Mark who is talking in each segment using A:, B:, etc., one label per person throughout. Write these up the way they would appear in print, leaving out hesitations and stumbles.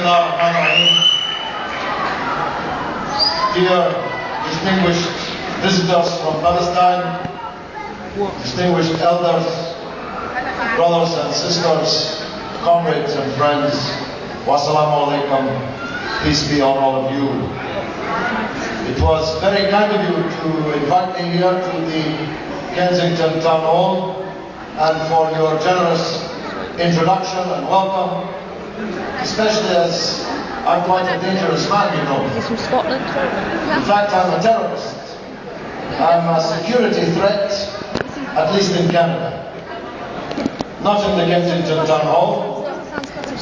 A: Bismillahirrahmanirrahim. Dear distinguished visitors from Palestine, distinguished elders, brothers and sisters, comrades and friends, wassalamu alaikum, peace be on all of you. It was very kind of you to invite me here to the Kensington Town Hall and for your generous introduction and welcome, especially as I'm quite a dangerous man, you know.
B: He's from Scotland.
A: In fact, I'm a terrorist. I'm a security threat, at least in Canada. Not in the Kensington Town Hall,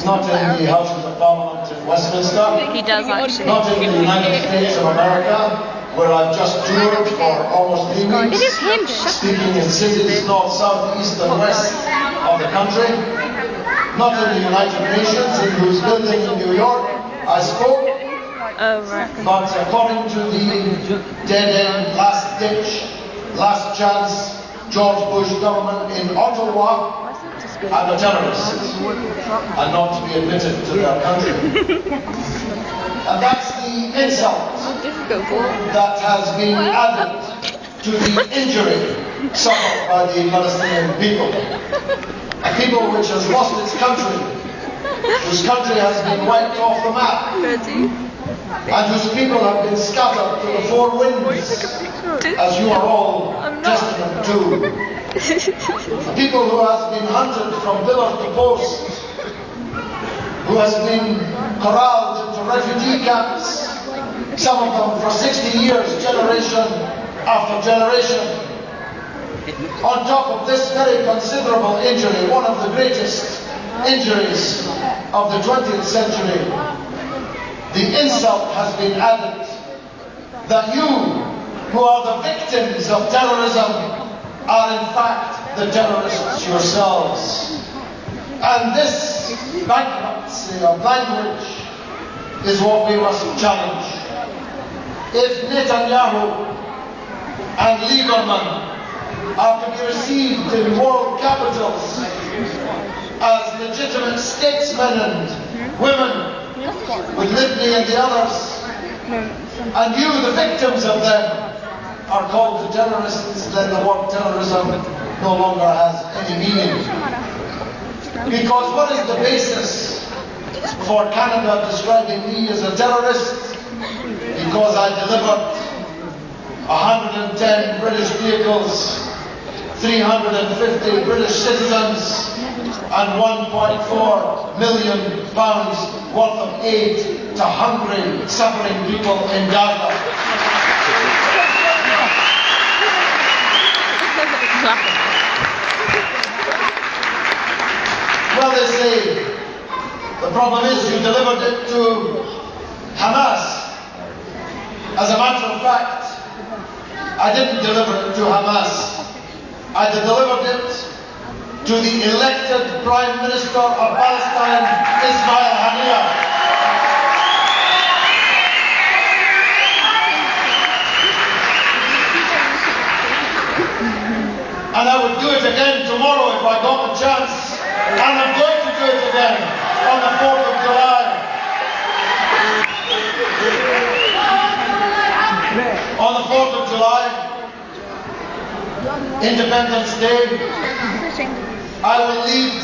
A: not in the Houses of Parliament in Westminster,
B: He does actually.
A: not in the United States of America, where I've just toured for almost 3 weeks,
B: It is him.
A: speaking in cities north, south, east and west of the country, not in the United Nations, in whose building in New York I spoke,
B: Oh, right.
A: but according to the dead-end, last-ditch, last-chance George Bush government in Ottawa, I'm a terrorist and not to be admitted to their country. And that's the insult that has been added to the injury suffered by the Palestinian people. A people which has lost its country, whose country has been wiped off the map, and whose people have been scattered to the four winds, as you are all testament to. A people who has been hunted from pillar to post, who has been corralled into refugee camps, some of them for 60 years, generation after generation. On top of this very considerable injury, one of the greatest injuries of the 20th century, the insult has been added that you, who are the victims of terrorism, are in fact the terrorists yourselves. And this bankruptcy of language is what we must challenge. If Netanyahu and Lieberman are to be received in world capitals as legitimate statesmen and women with Libni and the others, and you, the victims of them, are called to terrorists, then the word terrorism no longer has any meaning. Because what is the basis for Canada describing me as a terrorist? Because I delivered 110 British vehicles, 350 British citizens, and £1.4 million worth of aid to hungry, suffering people in Gaza. Well, they say the problem is you delivered it to Hamas. As a matter of fact, I didn't deliver it to Hamas. I delivered it to the elected Prime Minister of Palestine, Ismail Haniyeh. And I would do it again tomorrow if I got the chance. And I'm going to do it again on the 4th of July. On the 4th of July, Independence Day, I will lead,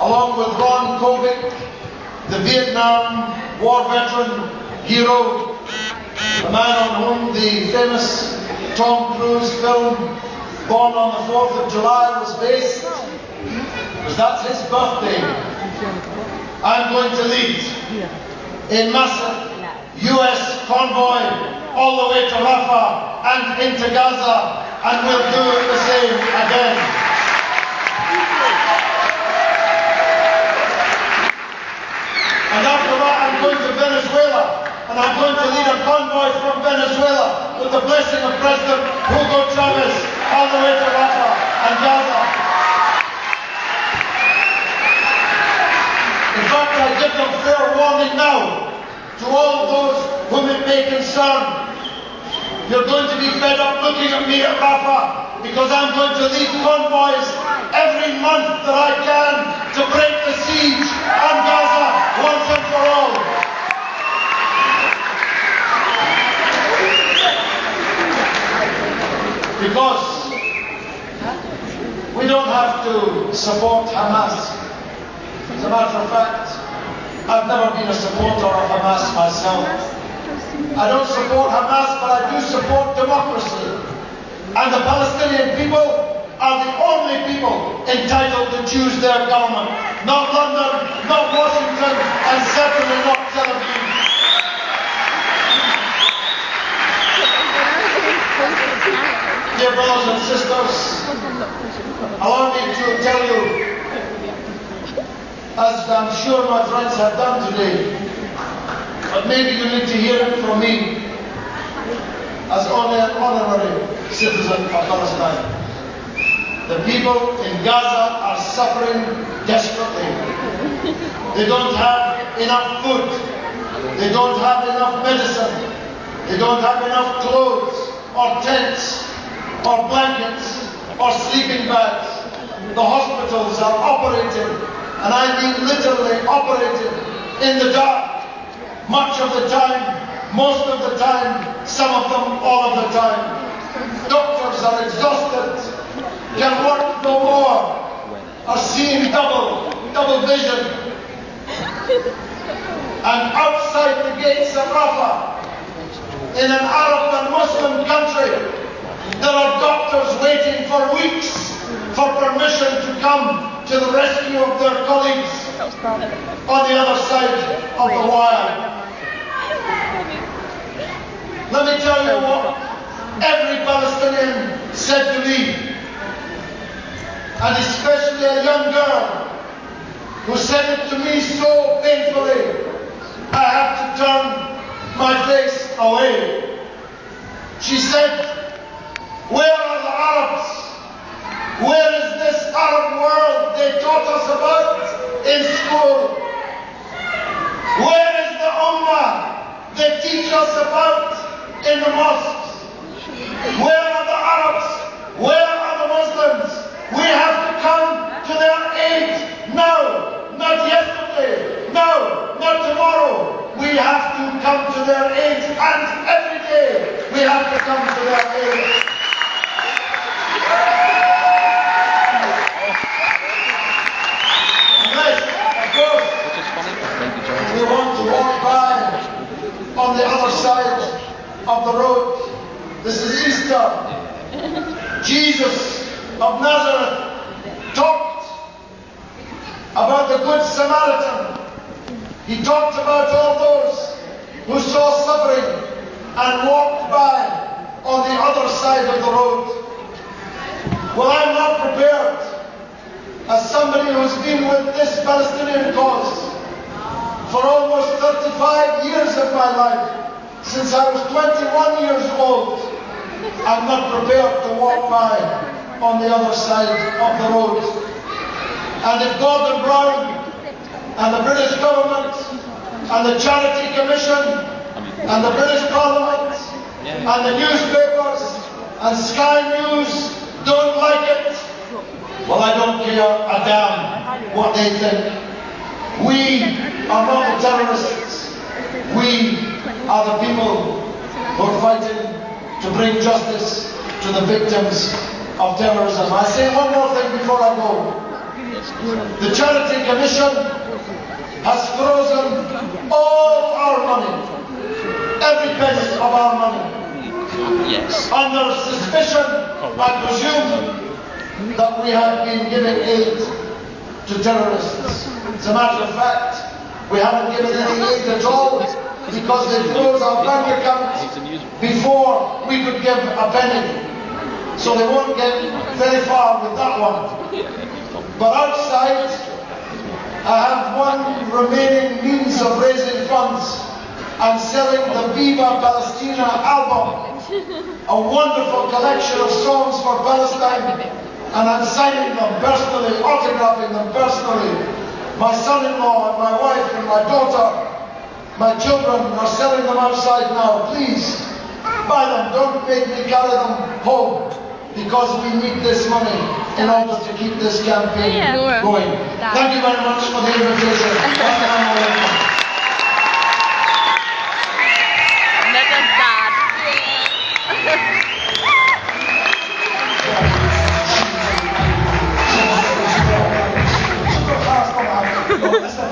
A: along with Ron Kovic, the Vietnam War veteran hero, the man on whom the famous Tom Cruise film Born on the 4th of July was based, because that's his birthday. I'm going to lead a massive US convoy all the way to Rafah and into Gaza, and we'll do the same again. And after that, I'm going to Venezuela, and I'm going to lead a convoy from Venezuela with the blessing of President Hugo Chavez all the way to Rafah and Gaza. In fact, I give them fair warning now to all those whom it may concern. You're going to be fed up looking at me at Rafah, because I'm going to lead convoys every month that I can to break the siege on Gaza. once and for all. Because we don't have to support Hamas. As a matter of fact, I've never been a supporter of Hamas myself. I don't support Hamas, but I do support democracy. And the Palestinian people are the only people entitled to choose their government. Not London, not Washington, and certainly not Tel Aviv. Dear brothers and sisters, allow me to tell you, as I'm sure my friends have done today, but maybe you need to hear it from me, as only an honorary citizen of Palestine. The people in Gaza are suffering desperately. They don't have enough food. They don't have enough medicine. They don't have enough clothes or tents or blankets or sleeping bags. The hospitals are operating, and I mean literally operating, in the dark. Much of the time, most of the time, some of them all of the time. Doctors are exhausted, can work no more, are seeing double vision. And outside the gates of Rafah, in an Arab and Muslim country, there are doctors waiting for weeks for permission to come to the rescue of their colleagues on the other side of the wire. Let me tell you what every Palestinian said to me, and especially a young girl who said it to me so painfully, I had to turn my face away. She said, "Where are the Arabs? Where is this Arab world they taught us about in school? Where is the Ummah they teach us about in the mosques? Where are the Arabs? Where are the Muslims? We have to come to their aid now, not yesterday, no, not tomorrow. We have to come to their aid, and every day we have to come to their aid." Unless, of course, we want to walk by on the other side of the road. This is Easter. Jesus of Nazareth talked about the Good Samaritan. He talked about all those who saw suffering and walked by on the other side of the road. Well, I'm not prepared, as somebody who's been with this Palestinian cause for almost 35 years of my life, since I was 21 years old, I'm not prepared to walk by on the other side of the road. And if Gordon Brown and the British government and the Charity Commission and the British Parliament and the newspapers and Sky News don't like it, well, I don't care a damn what they think. We are not the terrorists. We are the people who are fighting to bring justice to the victims of terrorism. I say one more thing before I go. The Charity Commission has frozen all our money, every penny of our money, under suspicion, I presume, that we have been giving aid to terrorists. As a matter of fact, we haven't given any aid at all, because they froze our bank account before we could give a penny. So they won't get very far with that one. But outside, I have one remaining means of raising funds. I'm selling the Viva Palestina album, a wonderful collection of songs for Palestine, and I'm signing them personally, autographing them personally. My son-in-law and my wife and my daughter, my children are selling them outside now. Please buy them. Don't make me carry them home, because we need this money in order to keep this campaign going. Thank you very much for the